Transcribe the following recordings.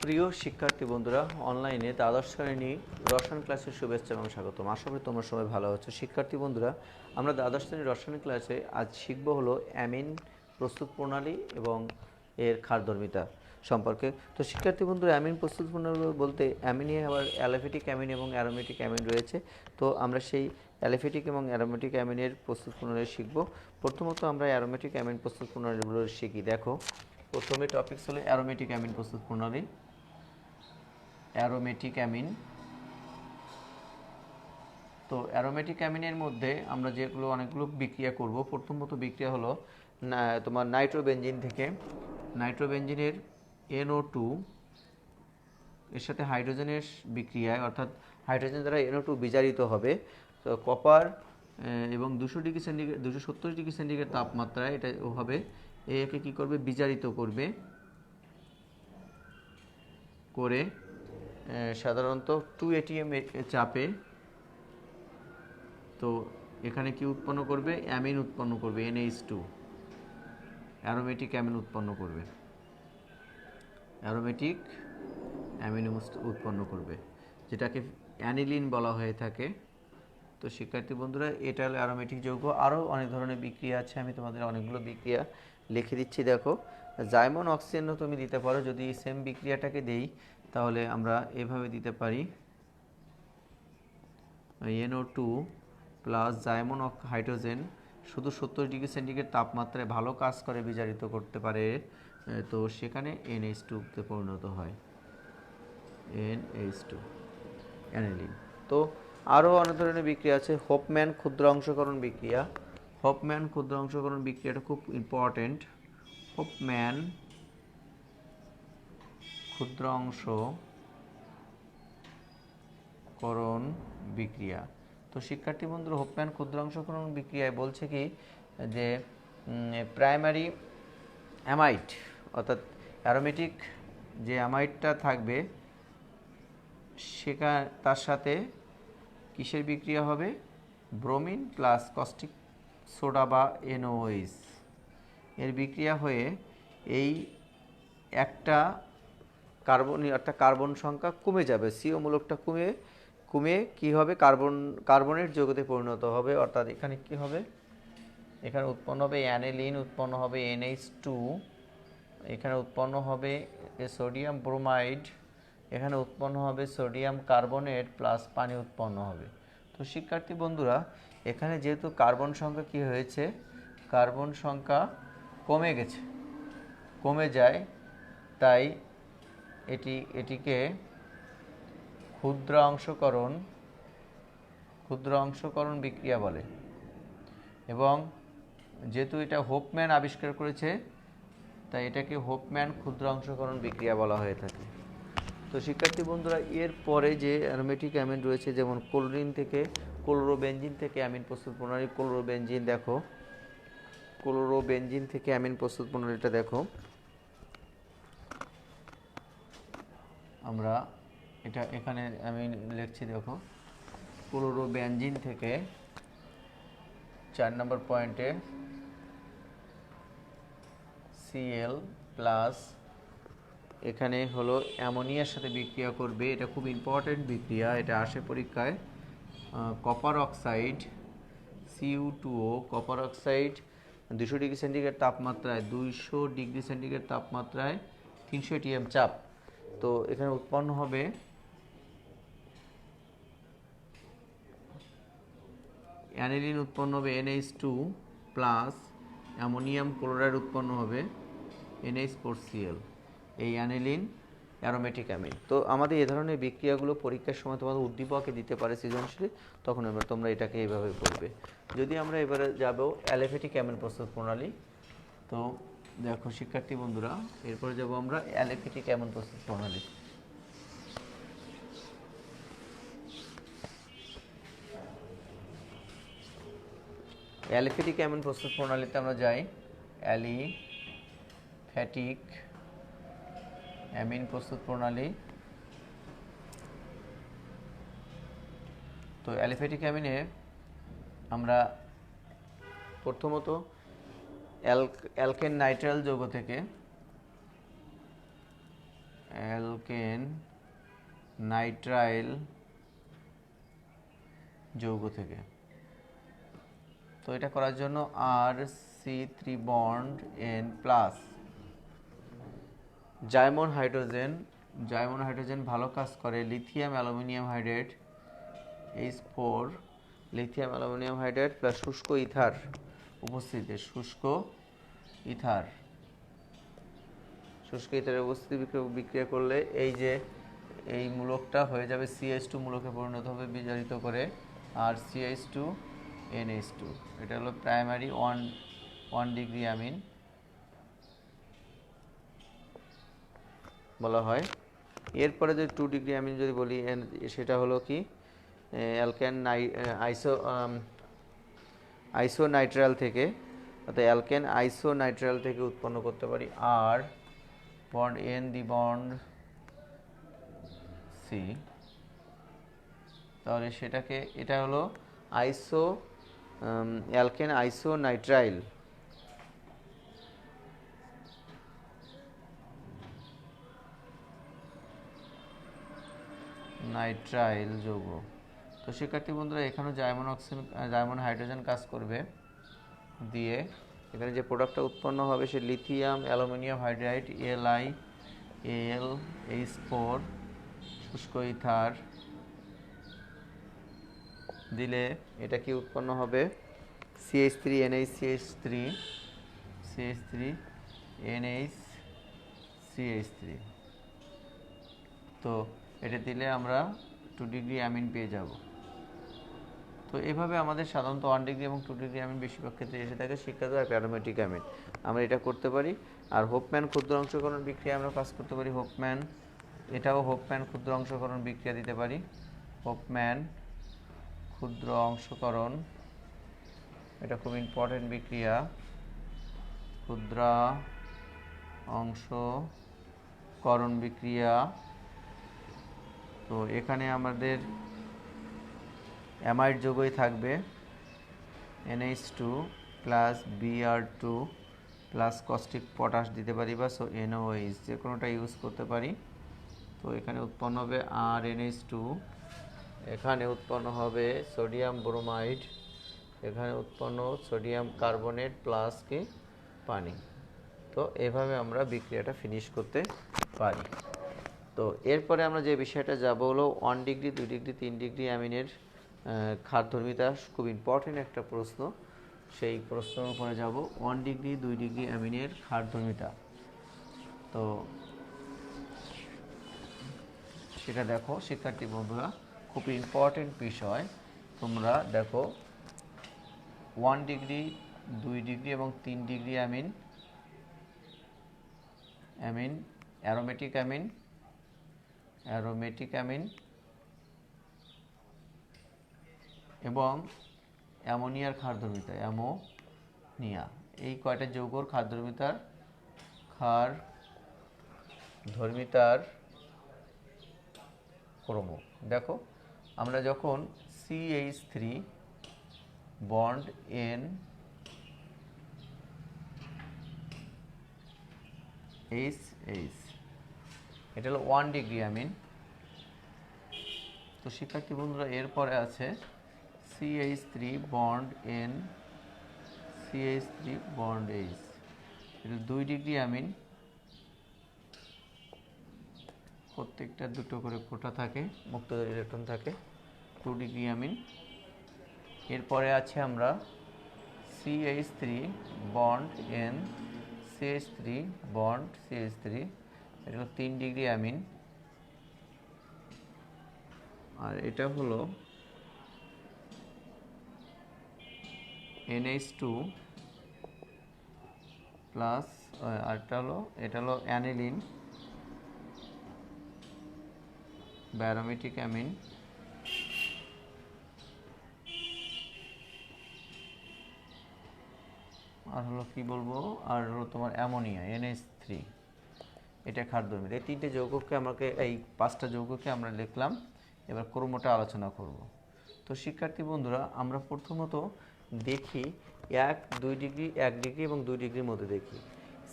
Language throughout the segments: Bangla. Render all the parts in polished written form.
প্রিয় শিক্ষার্থী বন্ধুরা, অনলাইনে দ্বাদশ শ্রেণী রসায়ন ক্লাসের শুভেচ্ছা এবং স্বাগতম। আশা করি তোমরা সবাই ভালো আছো। শিক্ষার্থী বন্ধুরা, আমরা দ্বাদশ শ্রেণীর রসায়ন ক্লাসে আজ শিখব হলো অ্যামিন প্রস্তুত প্রণালী এবং এর ক্ষারধর্মিতা সম্পর্কে। তো শিক্ষার্থী বন্ধুরা, অ্যামিন প্রস্তুত প্রণালী বলতে অ্যামিনে আবার অ্যালোফেটিক অ্যামিন এবং অ্যারোমেটিক অ্যামিন রয়েছে। তো আমরা সেই অ্যালোফেটিক এবং অ্যারোমেটিক অ্যামিনের প্রস্তুত প্রণালী শিখব। প্রথমত আমরা অ্যারোমেটিক অ্যামিন প্রস্তুত প্রণালীগুলো শিখি। দেখো, প্রথমে টপিকস হলো অ্যারোমেটিক অ্যামিন প্রস্তুত প্রণালী। Aromatic amine. তো অ্যারোমেটিক অ্যামিনের মধ্যে আমরা যেগুলো অনেকগুলো বিক্রিয়া করব। প্রথমত বিক্রিয়া হলো তোমার নাইট্রোবেনজিন থেকে নাইট্রোবেনজিনের NO2 এর সাথে হাইড্রোজেনের বিক্রিয়ায়, অর্থাৎ হাইড্রোজেন দ্বারা NO2 বিজারিত হবে। তো কপার এবং 200 ডিগ্রি সেন্টিগ্রেড 270 ডিগ্রি সেন্টিগ্রেড তাপমাত্রায় এটা হবে। একে কী করবে? বিজারিত করবে করে সাধারণত 2 ATM চাপে। তো এখানে কি উৎপন্ন করবে? অ্যামিন উৎপন্ন করবে, NH2, অ্যারোমেটিক অ্যামিন উৎপন্ন করবে। অ্যারোমেটিক অ্যামিন উৎপন্ন করবে, যেটাকে অ্যানিলিন বলা হয়ে থাকে। তো শিক্ষার্থী বন্ধুরা, এটা হলো অ্যারোমেটিক যৌগ। আরও অনেক ধরনের বিক্রিয়া আছে, আমি তোমাদের অনেকগুলো বিক্রিয়া লিখে দিচ্ছি। দেখো, জাইমন অক্সিজেনও তুমি দিতে পারো। যদি সেম বিক্রিয়াটাকে দেই তাহলে আমরা এভাবে দিতে পারি, NO2 প্লাস জাইমন হাইড্রোজেন শুধু 70 ডিগ্রি সেন্টিগ্রেড তাপমাত্রায় ভালো কাজ করে, বিজারিত করতে পারে। তো সেখানে NH2-তে পরিণত হয়, NH2, অ্যানিলিন। তো আরও অনেক ধরনের বিক্রিয়া আছে। হোপম্যান ক্ষুদ্রাংশকরণ বিক্রিয়া। হোপম্যান ক্ষুদ্রাংশকরণ বিক্রিয়াটা খুব ইম্পর্টেন্ট। হোপম্যান ক্ষুদ্রাংশকরণ বিক্রিয়া। তো শিক্ষার্থী বন্ধুরা, হোপম্যান ক্ষুদ্রাংশকরণ বিক্রিয়ায় বলছে কি যে প্রাইমারি অ্যামাইড, অর্থাৎ অ্যারোমেটিক যে অ্যামাইডটা থাকবে তার সাথে কিসের বিক্রিয়া হবে? ব্রোমিন প্লাস কস্টিক সোডা বা NOH এর বিক্রিয়া হয়ে এই একটা অর্থাৎ কার্বন সংখ্যা কমে যাবে। CO মূলকটা কমে কি হবে? কার্বনের যৌগতে পরিণত হবে। অর্থাৎ এখানে কি হবে? এখানে উৎপন্ন হবে অ্যানিলিন, উৎপন্ন হবে NH2, এখানে উৎপন্ন হবে সোডিয়াম ব্রোমাইড, এখানে উৎপন্ন হবে সোডিয়াম কার্বনেট প্লাস পানি উৎপন্ন হবে। তো শিক্ষার্থী বন্ধুরা, এখানে যেহেতু কার্বন সংখ্যা কি হয়েছে? কার্বন সংখ্যা কমে গেছে, কমে যায়, তাই এটিকে ক্ষুদ্রাংশকরণ বিক্রিয়া বলে। এবং যেহেতু এটা হোপম্যান আবিষ্কার করেছে, তাই এটাকে হোপম্যান ক্ষুদ্রাংশকরণ বিক্রিয়া বলা হয়ে থাকে। তো শিক্ষার্থী বন্ধুরা, এর পরে যে অ্যারোমেটিক অ্যামিন রয়েছে, যেমন ক্লোরোবেনজিন থেকে অ্যামিন প্রস্তুত প্রণালী। ক্লোরোবেনজিন দেখো, ক্লোরোবেনজিন থেকে অ্যামিন প্রস্তুত প্রণালীটা দেখো। আমরা এটা এখানে আমি লিখছি, দেখো, ক্লোরোবেনজিন থেকে 4 নম্বর পয়েন্টে Cl প্লাস এখানে হলো অ্যামোনিয়ার সাথে বিক্রিয়া করবে। এটা খুব ইম্পর্টেন্ট বিক্রিয়া, এটা আসে পরীক্ষায়। Copper oxide Cu2O, copper oxide 200 degree centigrade তাপমাত্রায় 300 ATM চাপ। তো এখানে উৎপন্ন হবে অ্যানিলিন, উৎপন্ন হবে NH2 প্লাস অ্যামোনিয়াম ক্লোরাইড, উৎপন্ন হবে NH4Cl, এই অ্যানিলিন অ্যারোমেটিক অ্যামিন। তো আমাদের এ ধরনের বিক্রিয়াগুলো পরীক্ষার সময় তোমাদের উদ্দীপকে দিতে পারে সৃজনশীলে, তখন তোমরা এটাকে এইভাবে করবে। যদি আমরা এবারে যাব অ্যালোফেটিক অ্যামিন প্রস্তুত প্রণালী। তো দেখো শিক্ষার্থী বন্ধুরা, এরপরে যাব আমরা অ্যালোফেটিক অ্যামিন প্রস্তুত প্রণালী। অ্যালোফেটিক অ্যামিন প্রস্তুত প্রণালীতে আমরা যাই। অ্যালিফ্যাটিক অ্যামিন প্রস্তুত প্রণালী। তো অ্যালিফ্যাটিক অ্যামিনে আমরা প্রথমত অ্যালকেন নাইট্রাইল যৌগ থেকে অ্যালকেন নাইট্রাইল যৌগ থেকে। তো এটা করার জন্য Rc3 বন্ড N প্লাস জাইমন হাইড্রোজেন ভালো কাজ করে lithium aluminium hydrate H4 lithium aluminium hydrate plus শুষ্ক ইথার উপস্থিতিতে শুষ্ক ইথারের উপস্থিতি বিক্রিয়া করলে এই মূলকটা হয়ে যাবে CH2 মূলকে পরিণত হবে বিজারিত করে আর CH2 NH2। এটা হলো প্রাইমারি 1 ডিগ্রি অ্যামিন বলা হয়। এরপরে যদি 2 ডিগ্রি অ্যামিন যদি বলি সেটা হলো কি অ্যালকেন আইসোনাইট্রাল থেকে, অর্থাৎ অ্যালকেন আইসোনাইট্রাল থেকে উৎপন্ন করতে পারি আর বন্ড N দ্বিবন্ড C। তাহলে এটা হলো অ্যালকেন আইসোনাইট্রাইল যৌগ। তো শিক্ষার্থী বন্ধুরা এখানে জাইমন হাইড্রোজেন কাজ করবে দিয়ে এখানে যে প্রোডাক্টটা উৎপন্ন হবে সে লিথিয়াম অ্যালুমিনিয়াম হাইড্রাইড AlH4 শুষ্ক ইথার দিলে এটা কি উৎপন্ন হবে CH3 NH3 তো এটা দিলে আমরা 2 ডিগ্রি অ্যামিন পেয়ে যাব। তো এভাবে আমাদের সাধারণত 1 ডিগ্রি এবং 2 ডিগ্রি অ্যামিন বেশিরভাগ ক্ষেত্রে এসে থাকে শিক্ষার্থী আর অ্যারোমেটিক অ্যামিন আমরা এটা করতে পারি। আর হোপম্যান ক্ষুদ্র অংশকরণ বিক্রিয়া আমরা কাজ করতে পারি এটাও হোপম্যান ক্ষুদ্র অংশকরণ বিক্রিয়া দিতে পারি। হোপম্যান ক্ষুদ্র অংশকরণ এটা খুব ইম্পর্টেন্ট বিক্রিয়া, ক্ষুদ্র অংশকরণ বিক্রিয়া। তো এখানে আমাদের অ্যামাইড যৌগই থাকবে NH2 plus Br2 plus caustic potash দিতে পারি বা NOH যে কোনোটা ইউজ করতে পারি। তো এখানে উৎপন্ন হবে RNH2, এখানে উৎপন্ন হবে সোডিয়াম ব্রোমাইড, এখানে উৎপন্ন সোডিয়াম কার্বনেট প্লাস কি পানি। তো এভাবে আমরা বিক্রিয়াটা ফিনিশ করতে পারি। তো এরপরে আমরা যে বিষয়টা যাব হলো 1 ডিগ্রি 2 ডিগ্রি 3 ডিগ্রি অ্যামিনের ক্ষারধর্মিতা, খুব ইম্পর্টেন্ট একটা প্রশ্ন, সেই প্রশ্নের উপরে যাব 1 ডিগ্রি 2 ডিগ্রি অ্যামিনের ক্ষারধর্মিতা। তো সেটা দেখো শিক্ষার্থী বন্ধুরা খুব ইম্পর্টেন্ট বিষয়। তোমরা দেখো 1 ডিগ্রি 2 ডিগ্রি এবং 3 ডিগ্রি অ্যামিন অ্যারোমেটিক অ্যামিন এবং অ্যামোনিয়ার ক্ষারধর্মিতা অ্যামোনিয়া, এই কয়টা যৌগর ক্ষারধর্মিতার ক্রম। দেখো আমরা যখন CH3 বন্ড N HH এটা হলো 1 ডিগ্রি অ্যামিন। তো শিক্ষার্থী বন্ধুরা এরপরে আছে CH3 bond N CH3 bond H, এটা 2 ডিগ্রি অ্যামিন, প্রত্যেকটা দুটো করে ফোঁটা থাকে, মুক্ত ইলেকট্রন থাকে, 2 ডিগ্রি অ্যামিন। এরপরে আছে আমরা CH3 bond N CH3 bond CH3, এটা হলো 3 ডিগ্রি অ্যামিন। আর এটা হলো NH2 প্লাস আর এটা হলো অ্যানিলিন বা অ্যারোমেটিক অ্যামিন। আর হলো কি বলবো, আর হলো তোমার অ্যামোনিয়া NH3, এটা ক্ষারধর্মিতা। এই 3টে যৌগকে এই 5টা যৌগকে আমরা লিখলাম। এবার ক্রমটা আলোচনা করব। তো শিক্ষার্থী বন্ধুরা আমরা প্রথমত দেখি 1 ডিগ্রি 1 ডিগ্রি এবং 2 ডিগ্রির মধ্যে দেখি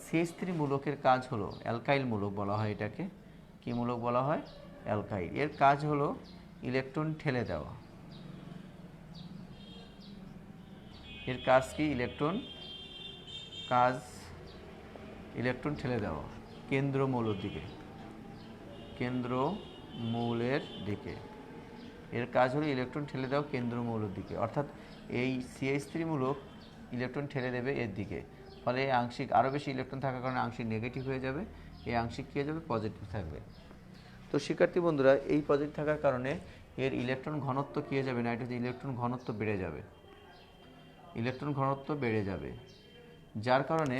CH3 মূলকের কাজ হলো অ্যালকাইল মূলক বলা হয় এটাকে। কি মূলক বলা হয়? অ্যালকাইড। এর কাজ হলো ইলেকট্রন ঠেলে দেওয়া। এর কাজ কি? ইলেকট্রন ঠেলে দেওয়া কেন্দ্র মৌলের দিকে। এর কাজ হলো ইলেকট্রন ঠেলে দেওয়া কেন্দ্র মৌলের দিকে, অর্থাৎ এই CH3 মূলক ইলেকট্রন ঠেলে দেবে এর দিকে, ফলে আংশিক আরও বেশি ইলেকট্রন থাকার কারণে আংশিক নেগেটিভ হয়ে যাবে, এই আংশিক কী হয়ে যাবে? পজিটিভ থাকবে। তো শিক্ষার্থী বন্ধুরা, এই পজিটিভ থাকার কারণে এর ইলেকট্রন ঘনত্ব কী হয়ে যাবে? নাইট্রোজেন ইলেকট্রন ঘনত্ব বেড়ে যাবে, যার কারণে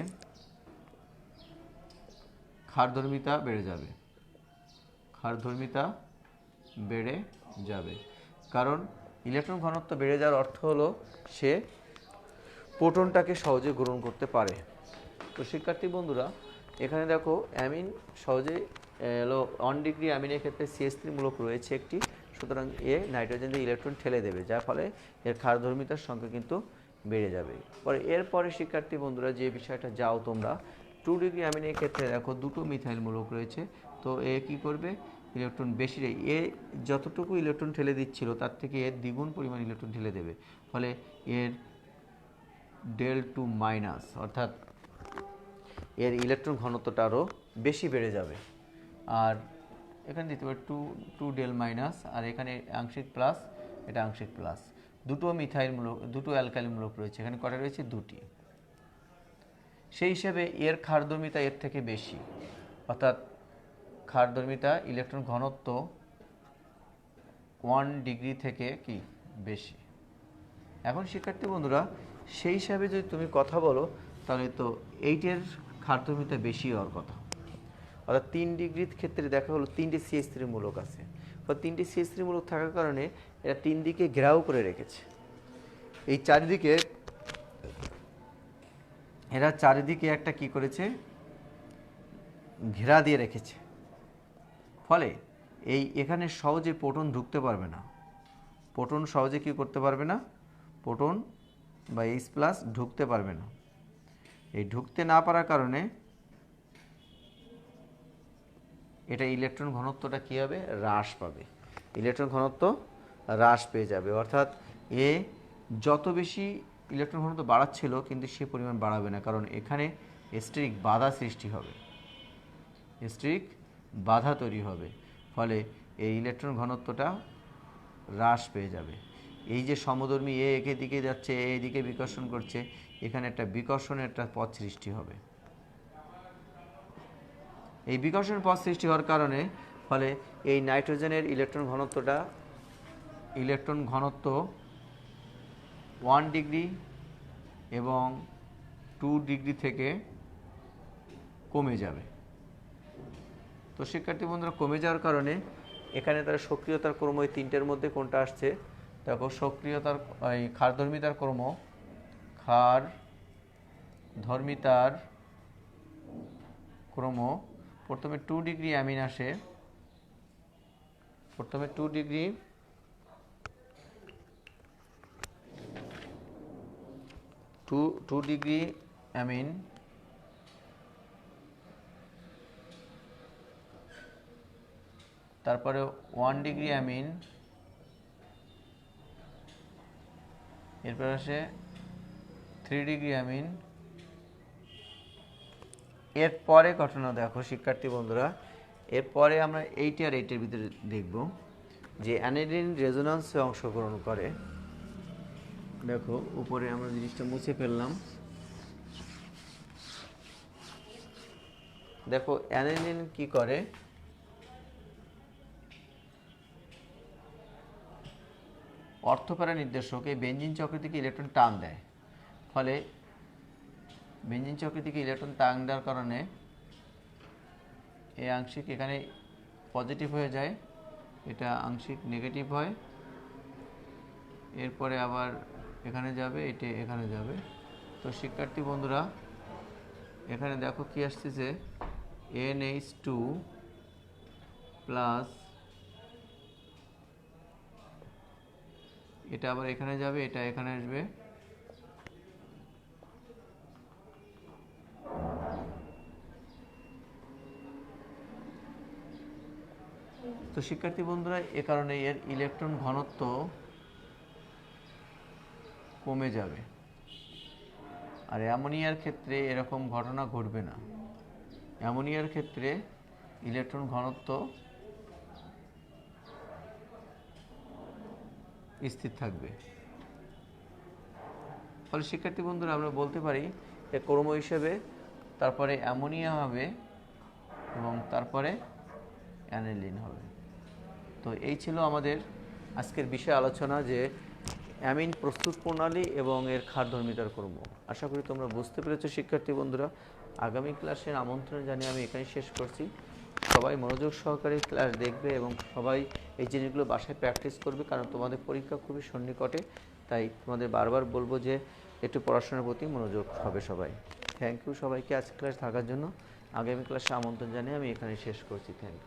ক্ষারধর্মিতা বেড়ে যাবে। কারণ ইলেকট্রন ঘনত্ব বেড়ে যাওয়ার অর্থ হলো সে প্রোটনটাকে সহজে গ্রহণ করতে পারে। তো শিক্ষার্থী বন্ধুরা, এখানে দেখো অ্যামিন সহজে 1 ডিগ্রি অ্যামিনের ক্ষেত্রে CH3 মূলক রয়েছে একটি, সুতরাং এ নাইট্রোজেন দিয়ে ইলেকট্রন ঠেলে দেবে, যার ফলে এর ক্ষারধর্মিতার সংখ্যা কিন্তু বেড়ে যাবে। এরপরে শিক্ষার্থী বন্ধুরা, যে বিষয়টা যাও তোমরা 2 ডিগ্রি অ্যামিনের ক্ষেত্রে দেখো দুটো মিথাইল মূলক রয়েছে, তো এ কি করবে? ইলেকট্রন বেশি, এ যতটুকু ইলেকট্রন ঠেলে দিচ্ছিল তার থেকে এর দ্বিগুণ পরিমাণ ইলেকট্রন ঠেলে দেবে, ফলে এর del2- অর্থাৎ এর ইলেকট্রন ঘনত্বটা আরও বেশি বেড়ে যাবে। আর এখানে দিতে পারে টু del মাইনাস, আর এখানে আংশিক প্লাস, এটা আংশিক প্লাস। দুটো অ্যালকাইল মূলক রয়েছে, এখানে কটা রয়েছে? দুটি। সেই হিসেবে এর ক্ষারধর্মিতা এর থেকে বেশি, অর্থাৎ ক্ষারধর্মিতা ইলেকট্রন ঘনত্ব 1 ডিগ্রি থেকে কি বেশি। এখন শিক্ষার্থী বন্ধুরা, সেই হিসাবে যদি তুমি কথা বলো তাহলে তো এইটের ক্ষারধর্মিতা বেশি হওয়ার কথা, অর্থাৎ 3 ডিগ্রির ক্ষেত্রে দেখা হলো 3টে CH3 মূলক আছে, বা 3টে CH3 মূলক থাকার কারণে এরা 3 দিকে ঘেরাও করে রেখেছে। এই চারিদিকে একটা কি করেছে? ঘেরা দিয়ে রেখেছে, ফলে এখানে সহজে প্রোটন ঢুকতে পারবে না। প্রোটন সহজে কি করতে পারবে না? প্রোটন বা H+ ঢুকতে পারবে না। এই ঢুকতে না পারার কারণে এটা ইলেকট্রন ঘনত্বটা কী হবে? হ্রাস পাবে। ইলেকট্রন ঘনত্ব হ্রাস পেয়ে যাবে, অর্থাৎ এ যত বেশি ইলেকট্রন ঘনত্ব বাড়াচ্ছিল কিন্তু সে পরিমাণ বাড়াবে না, কারণ এখানে স্টেরিক বাধা তৈরি হবে, ফলে এই ইলেকট্রন ঘনত্বটা হ্রাস পেয়ে যাবে। এই যে সমধর্মী এ একের দিকে যাচ্ছে, এদিকে বিকর্ষণ করছে, এখানে একটা বিকর্ষণের একটা পথ সৃষ্টি হবে। এই বিকর্ষণ পথ সৃষ্টি হওয়ার কারণে ফলে এই নাইট্রোজেনের ইলেকট্রন ঘনত্ব 1 ডিগ্রি এবং 2 ডিগ্রি থেকে কমে যাবে। তো শিক্ষার্থী বন্ধুরা, কমে যাওয়ার কারণে এখানে তার সক্রিয়তার ক্রম এই তিনটের মধ্যে কোনটা আসছে? দেখো, ক্ষারধর্মিতার ক্রম প্রথমে 2 ডিগ্রি অ্যামিন আসে, প্রথমে 2 ডিগ্রি অ্যামিন, তারপরে 1 ডিগ্রি অ্যামিন, এরপর আসে 3 ডিগ্রি অ্যামিন। এরপরে ঘটনা দেখো শিক্ষার্থী বন্ধুরা, এরপরে আমরা এইট আর এইটের ভিতরে দেখব যে অ্যানিলিন রেজোন্যান্সে অংশগ্রহণ করে। দেখো উপরে আমরা জিনিসটা মুছে ফেললাম। দেখো অ্যানিলিন কি করে? অর্থপ্যারা নির্দেশক এই বেঞ্জিন চক্র থেকে ইলেকট্রন টান দেয়, ফলে বেঞ্জিন চক্র থেকে ইলেকট্রন টান দেওয়ার কারণে এই আংশিক এখানে পজিটিভ হয়ে যায়, এটা আংশিক নেগেটিভ হয়, এরপরে আবার এখানে যাবে, এটা এখানে যাবে। তো শিক্ষার্থী বন্ধুরা, এখানে দেখো কি আসতেছে, NH2 প্লাস, এটা আবার এখানে যাবে, এটা এখানে আসবে, তো শিক্ষার্থী বন্ধুরা, এ কারণে এর ইলেকট্রন ঘনত্ব কমে যাবে। আর অ্যামোনিয়ার ক্ষেত্রে এরকম ঘটনা ঘটবে না। অ্যামোনিয়ার ক্ষেত্রে ইলেকট্রন ঘনত্ব স্থির থাকবে। ফলে শিক্ষার্থী বন্ধুরা, আমরা বলতে পারি যে ক্রোমো হিসেবে তারপরে অ্যামোনিয়া হবে এবং তারপরে অ্যানিলিন হবে। তো এই ছিল আমাদের আজকের বিষয় আলোচনা, যে অ্যামিন প্রস্তুত প্রণালী এবং এর ক্ষারধর্মিতার ক্রম। আশা করি তোমরা বুঝতে পেরেছো শিক্ষার্থী বন্ধুরা। আগামী ক্লাসের আমন্ত্রণ জানিয়ে আমি এখানেই শেষ করছি। সবাই মনোযোগ সহকারে ক্লাস দেখবে এবং সবাই এই জিনিসগুলো বাসায় প্র্যাকটিস করবে, কারণ তোমাদের পরীক্ষা খুবই সন্নিকটে। তাই তোমাদের বারবার বলবো যে একটু পড়াশোনার প্রতি মনোযোগ হবে সবাই। থ্যাংক ইউ সবাইকে আজকে ক্লাস থাকার জন্য। আগামী ক্লাসে আমন্ত্রণ জানিয়ে আমি এখানেই শেষ করছি। Thank you.